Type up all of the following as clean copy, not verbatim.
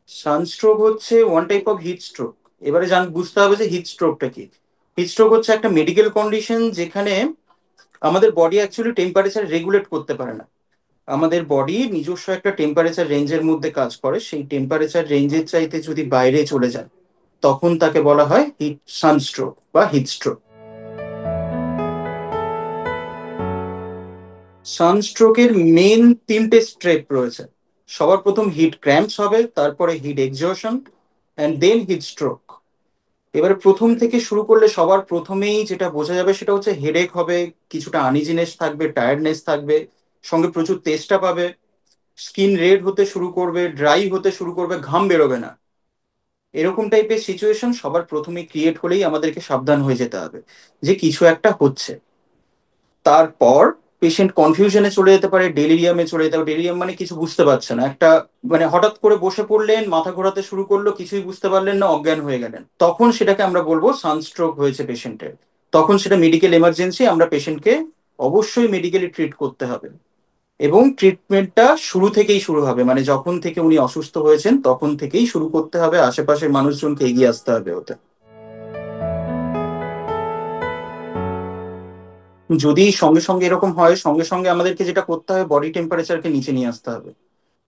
Sunstroke হচ্ছে one type of heat stroke. এবারে বুঝতে হবে যে হিট স্ট্রোকটা কি। হিট স্ট্রোক হচ্ছে একটা মেডিকেল কন্ডিশন যেখানে আমাদের বডি অ্যাকচুয়ালি টেম্পারেচার রেগুলেট করতে পারে না। আমাদের বডি নিজস্ব একটা টেম্পারেচার রেঞ্জের মধ্যে কাজ করে, সেই টেম্পারেচার রেঞ্জের চাইতে যদি বাইরে চলে যায় তখন তাকে বলা হয় হিট সানস্ট্রোক বা হিট স্ট্রোক। সানস্ট্রোকের মেন তিনটে স্টেপ রয়েছে। সবার প্রথম হিট ক্র্যাম্পস হবে, তারপরে heat exhaustion, and then heat stroke. এবারে প্রথম থেকে শুরু করলে সবার প্রথমেই যেটা বোঝা যাবে সেটা হচ্ছে হেডেক হবে, কিছুটা আনইজিনেস থাকবে, টায়ার্ডনেস থাকবে, সঙ্গে প্রচুর তেষ্টা পাবে, স্কিন রেড হতে শুরু করবে, ড্রাই হতে শুরু করবে, ঘাম বেরোবে না। এরকম টাইপের সিচুয়েশন সবার প্রথমে ক্রিয়েট হলেই আমাদেরকে সাবধান হয়ে যেতে হবে যে কিছু একটা হচ্ছে। তারপর পেশেন্ট কনফিউশনে চলে যেতে পারে, ডেলিরিয়ামে চলে যেতে পারে। ডেলিরিয়াম মানে কিছু বুঝতে পারছে না, একটা মানে হঠাৎ করে বসে পড়লেন, মাথা ঘোরাতে শুরু করলো, কিছুই বুঝতে পারলেন না, অজ্ঞান হয়ে গেলেন, তখন সেটাকে আমরা বলবো সানস্ট্রোক হয়েছে পেশেন্টের। তখন সেটা মেডিকেল এমার্জেন্সি, আমরা পেশেন্টকে অবশ্যই মেডিকেলি ট্রিট করতে হবে। এবং ট্রিটমেন্টটা শুরু থেকেই শুরু হবে, মানে যখন থেকে উনি অসুস্থ হয়েছেন তখন থেকেই শুরু করতে হবে, আশেপাশের মানুষজনকে এগিয়ে আসতে হবে ওতে। যদি সঙ্গে সঙ্গে এরকম হয়, সঙ্গে সঙ্গে আমাদেরকে যেটা করতে হবে বডি টেম্পারেচারকে নিচে নিয়ে আসতে হবে।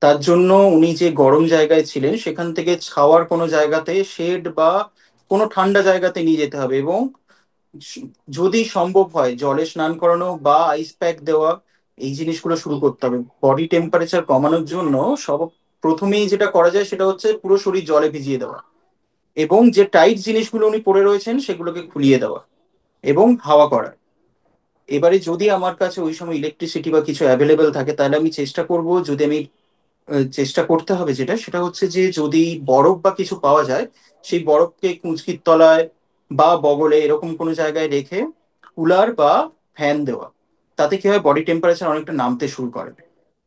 তার জন্য উনি যে গরম জায়গায় ছিলেন সেখান থেকে ছাওয়ার কোনো জায়গাতে, শেড বা কোনো ঠান্ডা জায়গাতে নিয়ে যেতে হবে। এবং স- যদি সম্ভব হয় জলে স্নান করানো বা আইস প্যাক দেওয়া, এই জিনিসগুলো শুরু করতে হবে বডি টেম্পারেচার কমানোর জন্য। সব প্রথমেই যেটা করা যায় সেটা হচ্ছে পুরো শরীর জলে ভিজিয়ে দেওয়া, এবং যে টাইট জিনিসগুলো উনি পরে রয়েছেন সেগুলোকে খুলিয়ে দেওয়া, এবং হাওয়া করা। এবারে যদি আমার কাছে ওই সময় ইলেকট্রিসিটি বা কিছু অ্যাভেলেবেল থাকে তাহলে আমি চেষ্টা করব, যদি আমি চেষ্টা করতে হবে যেটা সেটা হচ্ছে যে যদি বরফ বা কিছু পাওয়া যায়, সেই বরফকে কুঁচকির তলায় বা বগলে এরকম কোনো জায়গায় রেখে কুলার বা ফ্যান দেওয়া। তাতে কি হয়, বডি টেম্পারেচার অনেকটা নামতে শুরু করে।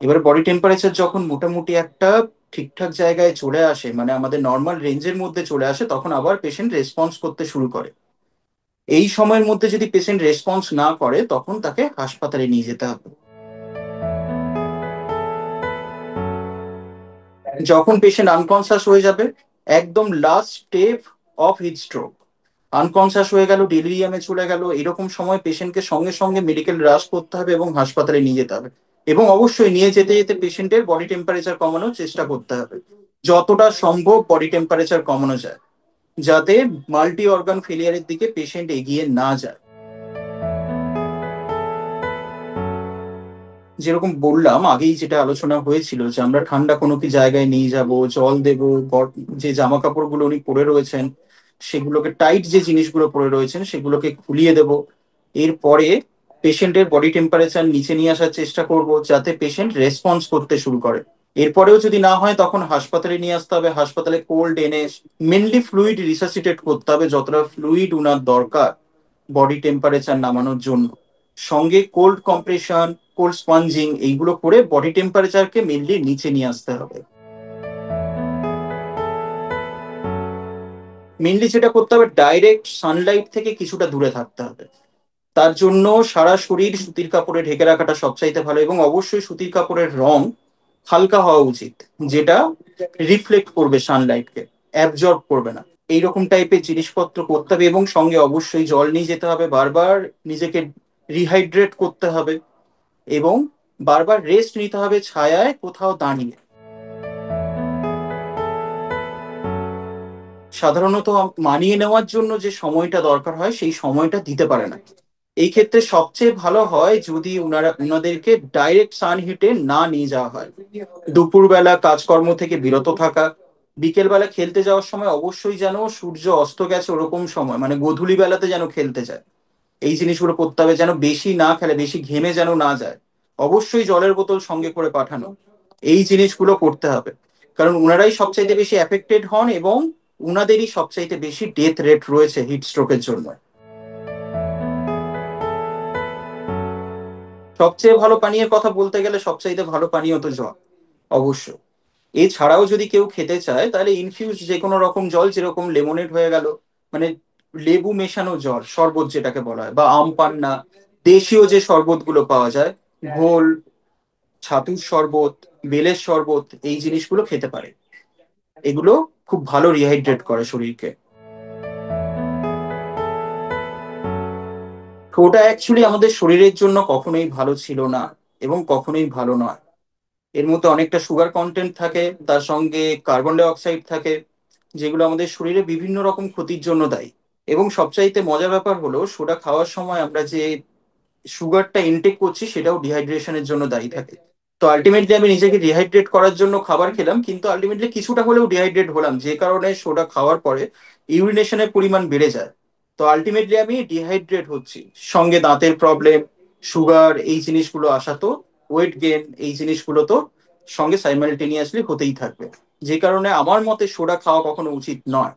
এবারে বডি টেম্পারেচার যখন মোটামুটি একটা ঠিকঠাক জায়গায় চলে আসে, মানে আমাদের নর্মাল রেঞ্জের মধ্যে চলে আসে, তখন আবার পেশেন্ট রেসপন্স করতে শুরু করে। এই সময়ের মধ্যে যদি পেশেন্ট রেসপন্স না করে তখন তাকে হাসপাতালে নিয়ে যেতে হবে। যখন পেশেন্ট আনকনসাস হয়ে যাবে, একদম last step of heat stroke, unconscious হয়ে গেল, ডেলিরিয়ামে চলে গেল, এরকম সময় পেশেন্টকে সঙ্গে সঙ্গে মেডিকেল রাশ করতে হবে এবং হাসপাতালে নিয়ে যেতে হবে। এবং অবশ্যই নিয়ে যেতে যেতে পেশেন্টের বডি টেম্পারেচার কমানোর চেষ্টা করতে হবে, যতটা সম্ভব বডি টেম্পারেচার কমানো যায়, যাতে মাল্টি অর্গান ফেলিয়ারের দিকে পেশেন্ট এগিয়ে না যায়। যেরকম বললাম আগেই, যেটা আলোচনা হয়েছিল যে আমরা ঠান্ডা কোনো কি জায়গায় নিয়ে যাব, জল দেবো, যে জামা কাপড়গুলো উনি পরে রয়েছেন সেগুলোকে, টাইট যে জিনিসগুলো পরে রয়েছেন সেগুলোকে খুলিয়ে দেব। এরপরে পেশেন্টের বডি টেম্পারেচার নিচে নিয়ে আসার চেষ্টা করব যাতে পেশেন্ট রেসপন্স করতে শুরু করে। এরপরেও যদি না হয় তখন হাসপাতালে নিয়ে আসতে হবে, হাসপাতালে কোল্ড এনে মেনলি ফ্লুইড রিসাসিটেট করতে হবে, যতটা ফ্লুইড উনার দরকার বডি টেম্পারেচার নামানোর জন্য। সঙ্গে কোল্ড কম্প্রেশন, কোল্ড স্পঞ্জিং, এইগুলো করে বডি টেম্পারেচারকে মেনলি নিচে নিয়ে আসতে হবে। মেনলি যেটা করতে হবে, ডাইরেক্ট সানলাইট থেকে কিছুটা দূরে থাকতে হবে। তার জন্য সারা শরীর সুতির কাপড়ে ঢেকে রাখাটা সবচাইতে ভালো, এবং অবশ্যই সুতির কাপড়ের রং হালকা হওয়া উচিত, যেটা রিফ্লেক্ট করবে সানলাইটকে, অ্যাবজর্ব করবে না। এইরকম টাইপের জিনিসপত্র করতে হবে, এবং সঙ্গে অবশ্যই জল নিয়ে যেতে হবে, বারবার নিজেকে রিহাইড্রেট করতে হবে, এবং বারবার রেস্ট নিতে হবে ছায়ায় কোথাও দাঁড়িয়ে। সাধারণত মানিয়ে নেওয়ার জন্য যে সময়টা দরকার হয় সেই সময়টা দিতে পারে না। এই ক্ষেত্রে সবচেয়ে ভালো হয় যদি উনাদেরকে ডাইরেক্ট সানহিটে না নিয়ে যাওয়া হয়। দুপুরবেলা কাজকর্ম থেকে বিরত থাকা, বিকেলবেলা খেলতে যাওয়ার সময় অবশ্যই যেন সূর্য অস্ত গেছে ওরকম সময়, মানে গোধূলি বেলাতে যেন খেলতে যায়। এই জিনিসগুলো করতে হবে, যেন বেশি না খেলে, বেশি ঘেমে যেন না যায়। অবশ্যই জলের বোতল সঙ্গে করে পাঠানো, এই জিনিসগুলো করতে হবে। কারণ উনারাই সবচাইতে বেশি এফেক্টেড হন, এবং উনাদেরই সবচাইতে বেশি ডেথ রেট রয়েছে হিট স্ট্রোকের জন্য। সবচেয়ে ভালো পানীয়ের কথা বলতে গেলে সবচাইতে ভালো পানীয় তো জল, অবশ্য। এছাড়াও যদি কেউ খেতে চায় তাহলে ইনফিউজ যে কোনো রকম জল, যেরকম লেমনেড হয়ে গেল, মানে লেবু মেশানো জল, শরবত যেটাকে বলা হয়, বা আম পান্না, দেশীয় যে শরবতগুলো পাওয়া যায়, ঘোল, ছাতুর শরবত, বেলের শরবত, এই জিনিসগুলো খেতে পারে। এগুলো খুব ভালো রিহাইড্রেট করে শরীরকে। তো ওটা অ্যাকচুয়ালি আমাদের শরীরের জন্য কখনোই ভালো ছিল না এবং কখনোই ভালো নয়। এর মধ্যে অনেকটা সুগার কন্টেন্ট থাকে, তার সঙ্গে কার্বন ডাই অক্সাইড থাকে, যেগুলো আমাদের শরীরে বিভিন্ন রকম ক্ষতির জন্য দায়ী। এবং সবচাইতে মজার ব্যাপার হলো সোডা খাওয়ার সময় আমরা যে সুগারটা ইনটেক করছি সেটাও ডিহাইড্রেশনের জন্য দায়ী থাকে। তো আলটিমেটলি আমি নিজেকে ডিহাইড্রেট করার জন্য খাবার খেলাম, কিন্তু আলটিমেটলি কিছুটা হলেও ডিহাইড্রেট হলাম, যে কারণে সোডা খাওয়ার পরে ইউরিনেশনের পরিমাণ বেড়ে যায়। তো আলটিমেটলি আমি ডিহাইড্রেট হচ্ছি, সঙ্গে দাঁতের প্রবলেম, সুগার, এই জিনিসগুলো আসা তো, ওয়েট গেন, এই জিনিসগুলো তো সঙ্গে সাইমালটেনিয়াসলি হতেই থাকবে। যে কারণে আমার মতে সোডা খাওয়া কখনো উচিত নয়।